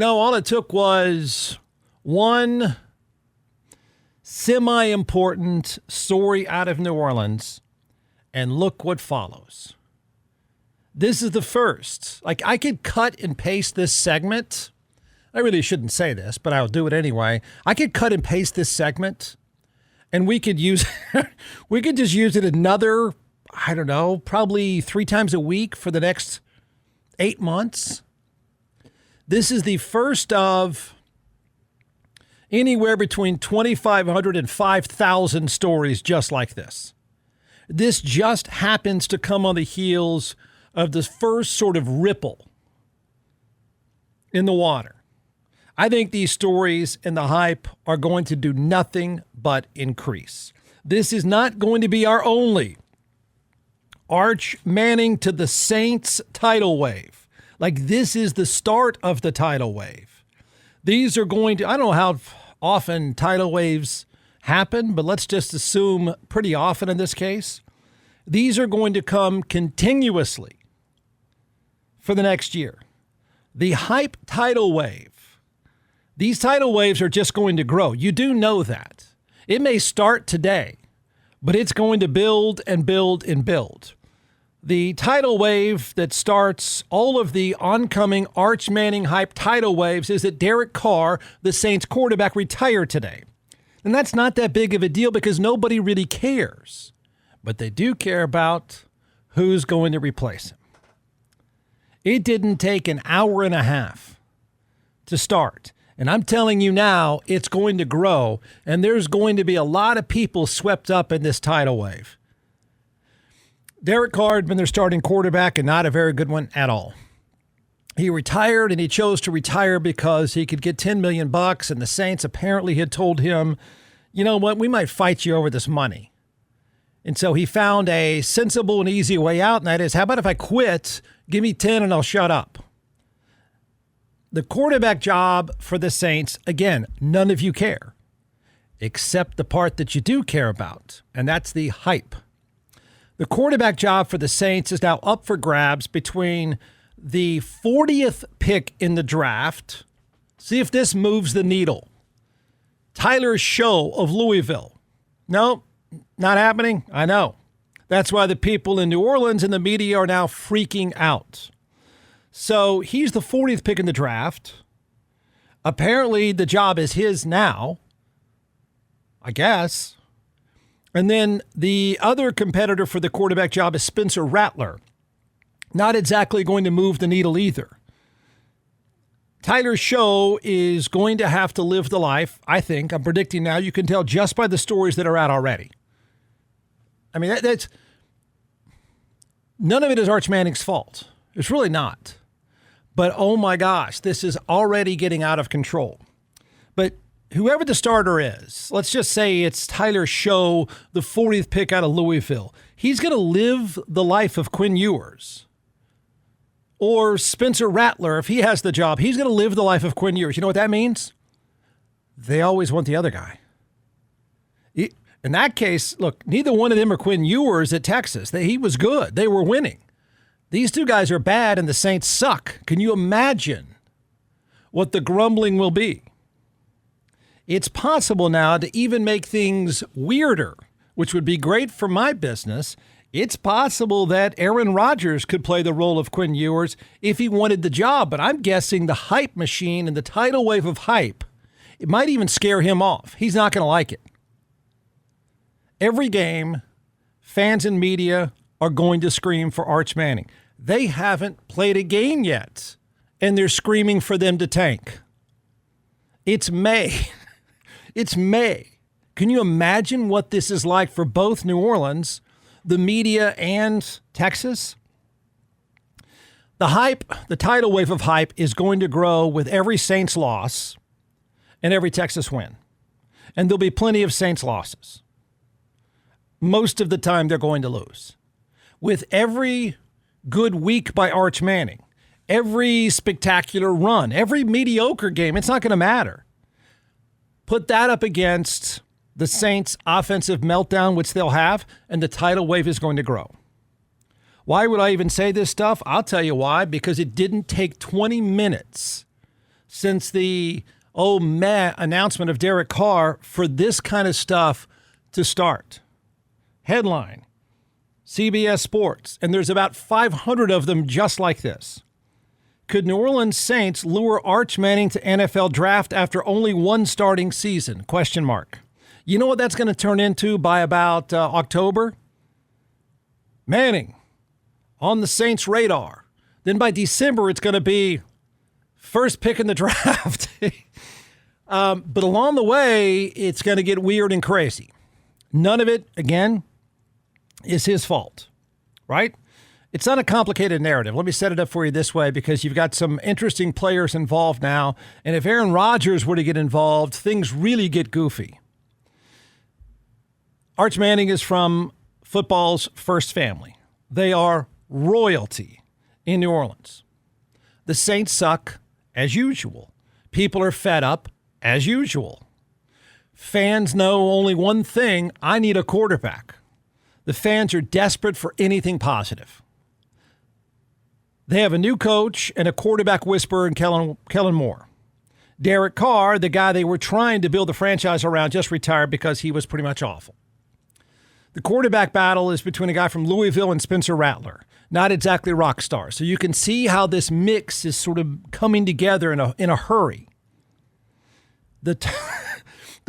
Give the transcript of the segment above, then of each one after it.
All it took was one semi-important story out of New Orleans, and look what follows. This is the first. I could cut and paste this segment. I really shouldn't say this, but I'll do it anyway. I could cut and paste this segment, and we could just use it another, probably 3 times a week for the next 8 months. This is the first of anywhere between 2,500 and 5,000 stories just like this. This just happens to come on the heels of the first sort of ripple in the water. I think these stories and the hype are going to do nothing but increase. This is not going to be our only Arch Manning to the Saints tidal wave. This is the start of the tidal wave. These are going to, I don't know how often tidal waves happen, but let's just assume pretty often in this case. These are going to come continuously for the next year. The hype tidal wave. These tidal waves are just going to grow. You do know that. It may start today, but it's going to build and build and build. The tidal wave that starts all of the oncoming Arch Manning hype tidal waves is that Derek Carr, the Saints quarterback, retired today. And that's not that big of a deal because nobody really cares. But they do care about who's going to replace him. It didn't take an hour and a half to start. And I'm telling you now, it's going to grow. And there's going to be a lot of people swept up in this tidal wave. Derek Carr had been their starting quarterback and not a very good one at all. He retired, and he chose to retire because he could get $10 million, and the Saints apparently had told him, you know what, we might fight you over this money. And so he found a sensible and easy way out, and that is, how about if I quit, give me 10 and I'll shut up. The quarterback job for the Saints, again, none of you care, except the part that you do care about, and that's the hype. The quarterback job for the Saints is now up for grabs between the 40th pick in the draft. See if this moves the needle. Tyler Show of Louisville. No, not happening. I know. That's why the people in New Orleans and the media are now freaking out. So he's the 40th pick in the draft. Apparently the job is his now, I guess. And then the other competitor for the quarterback job is Spencer Rattler. Not exactly going to move the needle either. Tyler Show is going to have to live the life, I think. I'm predicting now. You can tell just by the stories that are out already. I mean, that's none of it is Arch Manning's fault. It's really not. But, oh my gosh, this is already getting out of control. But whoever the starter is, let's just say it's Tyler Show, the 40th pick out of Louisville. He's going to live the life of Quinn Ewers. Or Spencer Rattler, if he has the job, he's going to live the life of Quinn Ewers. You know what that means? They always want the other guy. In that case, look, neither one of them are Quinn Ewers at Texas. He was good. They were winning. These two guys are bad and the Saints suck. Can you imagine what the grumbling will be? It's possible now to even make things weirder, which would be great for my business. It's possible that Aaron Rodgers could play the role of Quinn Ewers if he wanted the job, but I'm guessing the hype machine and the tidal wave of hype, it might even scare him off. He's not going to like it. Every game, fans and media are going to scream for Arch Manning. They haven't played a game yet, and they're screaming for them to tank. It's May. It's May. Can you imagine what this is like for both New Orleans, the media, and Texas? The hype, the tidal wave of hype is going to grow with every Saints loss and every Texas win. And there'll be plenty of Saints losses. Most of the time they're going to lose. With every good week by Arch Manning, every spectacular run, every mediocre game, it's not going to matter. Put that up against the Saints' offensive meltdown, which they'll have, and the tidal wave is going to grow. Why would I even say this stuff? I'll tell you why. Because it didn't take 20 minutes since the announcement of Derek Carr for this kind of stuff to start. Headline, CBS Sports, and there's about 500 of them just like this. Could New Orleans Saints lure Arch Manning to NFL draft after only one starting season? Question mark. You know what that's going to turn into by about October? Manning on the Saints' radar. Then by December, it's going to be first pick in the draft. But along the way, it's going to get weird and crazy. None of it, again, is his fault, right? It's not a complicated narrative. Let me set it up for you this way, because you've got some interesting players involved now. And if Aaron Rodgers were to get involved, things really get goofy. Arch Manning is from football's first family. They are royalty in New Orleans. The Saints suck, as usual. People are fed up, as usual. Fans know only one thing: I need a quarterback. The fans are desperate for anything positive. They have a new coach and a quarterback whisperer in Kellen Moore. Derek Carr, the guy they were trying to build the franchise around, just retired because he was pretty much awful. The quarterback battle is between a guy from Louisville and Spencer Rattler. Not exactly rock stars. So you can see how this mix is sort of coming together in a hurry. The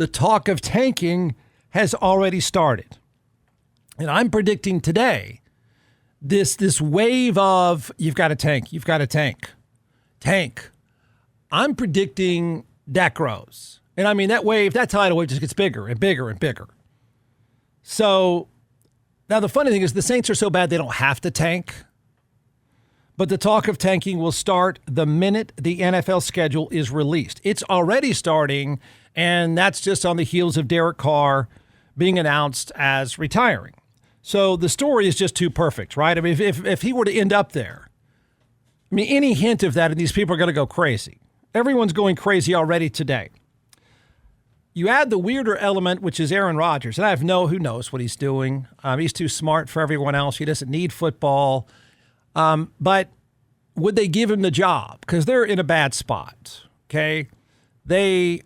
talk of tanking has already started. And I'm predicting today this wave of you've got to tank. I'm predicting that grows. And I mean, that tidal wave just gets bigger and bigger and bigger. So now the funny thing is the Saints are so bad they don't have to tank. But the talk of tanking will start the minute the NFL schedule is released. It's already starting, and that's just on the heels of Derek Carr being announced as retiring. So the story is just too perfect, right? I mean, if he were to end up there, I mean, any hint of that, and these people are going to go crazy. Everyone's going crazy already today. You add the weirder element, which is Aaron Rodgers, and who knows what he's doing. He's too smart for everyone else. He doesn't need football. But would they give him the job? Because they're in a bad spot, okay? You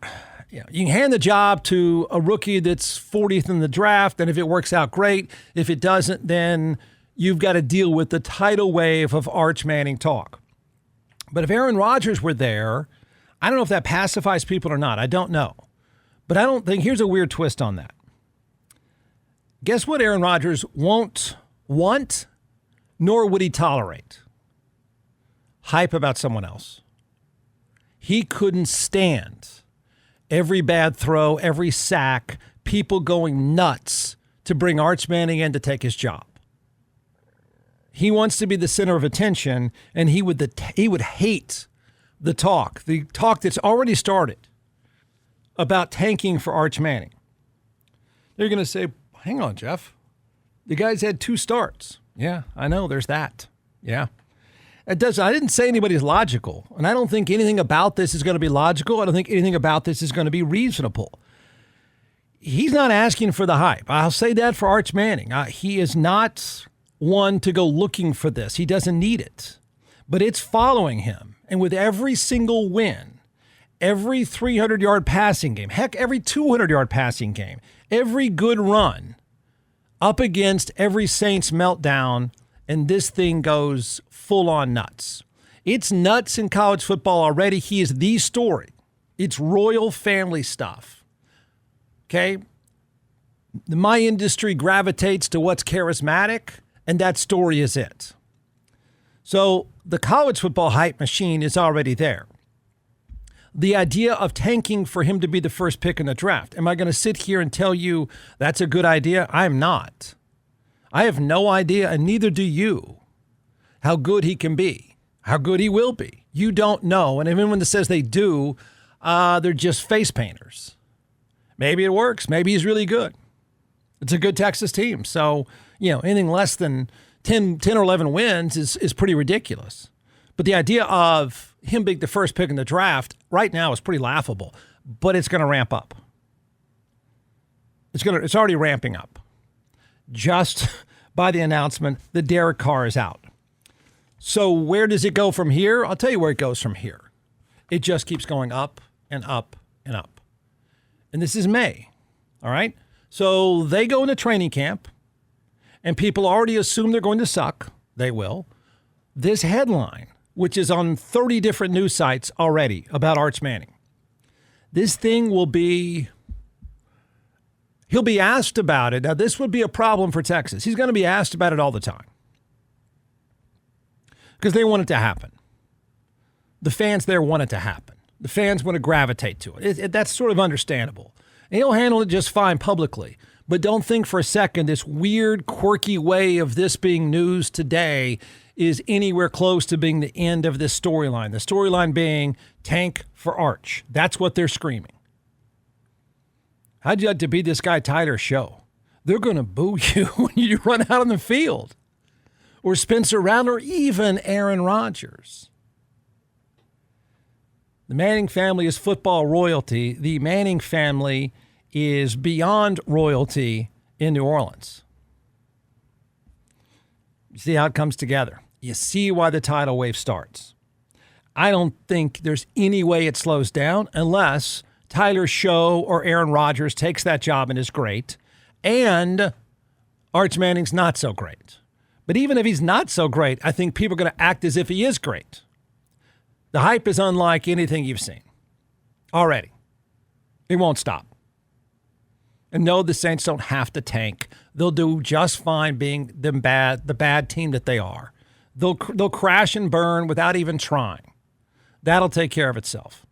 can hand the job to a rookie that's 40th in the draft, and if it works out, great. If it doesn't, then you've got to deal with the tidal wave of Arch Manning talk. But if Aaron Rodgers were there, I don't know if that pacifies people or not. I don't know. But I don't think, here's a weird twist on that. Guess what Aaron Rodgers won't want, nor would he tolerate? Hype about someone else. He couldn't stand every bad throw, every sack, people going nuts to bring Arch Manning in to take his job. He wants to be the center of attention, and he would hate the talk that's already started about tanking for Arch Manning. They're going to say, hang on, Jeff. The guy's had 2 starts. Yeah, I know, there's that. Yeah. I didn't say anybody's logical, and I don't think anything about this is going to be logical. I don't think anything about this is going to be reasonable. He's not asking for the hype. I'll say that for Arch Manning. He is not one to go looking for this. He doesn't need it. But it's following him. And with every single win, every 300-yard passing game, heck, every 200-yard passing game, every good run up against every Saints meltdown, and this thing goes full-on nuts. It's nuts in college football already. He is the story. It's royal family stuff. Okay? My industry gravitates to what's charismatic, and that story is it. So the college football hype machine is already there. The idea of tanking for him to be the first pick in the draft. Am I going to sit here and tell you that's a good idea? I'm not. I have no idea, and neither do you, how good he can be, how good he will be. You don't know. And everyone that says they do, they're just face painters. Maybe it works. Maybe he's really good. It's a good Texas team. So, anything less than 10 or 11 wins is pretty ridiculous. But the idea of him being the first pick in the draft right now is pretty laughable, but it's going to ramp up. It's already ramping up just by the announcement that Derek Carr is out. So where does it go from here? I'll tell you where it goes from here. It just keeps going up and up and up. And this is May, all right? So they go into training camp, and people already assume they're going to suck. They will. This headline, which is on 30 different news sites already about Arch Manning, this thing will be, he'll be asked about it. Now, this would be a problem for Texas. He's going to be asked about it all the time because they want it to happen. The fans there want it to happen. The fans want to gravitate to it. That's sort of understandable. And he'll handle it just fine publicly. But don't think for a second this weird, quirky way of this being news today is anywhere close to being the end of this storyline. The storyline being tank for Arch. That's what they're screaming. How'd you like to be this guy Tyler's show? They're going to boo you when you run out on the field. Or Spencer Rattler, or even Aaron Rodgers. The Manning family is football royalty. The Manning family is beyond royalty in New Orleans. You see how it comes together. You see why the tidal wave starts. I don't think there's any way it slows down unless Tyler's show or Aaron Rodgers takes that job and is great, and Arch Manning's not so great. But even if he's not so great, I think people are going to act as if he is great. The hype is unlike anything you've seen already. It won't stop. And no, the Saints don't have to tank. They'll do just fine being the bad team that they are. They'll crash and burn without even trying. That'll take care of itself.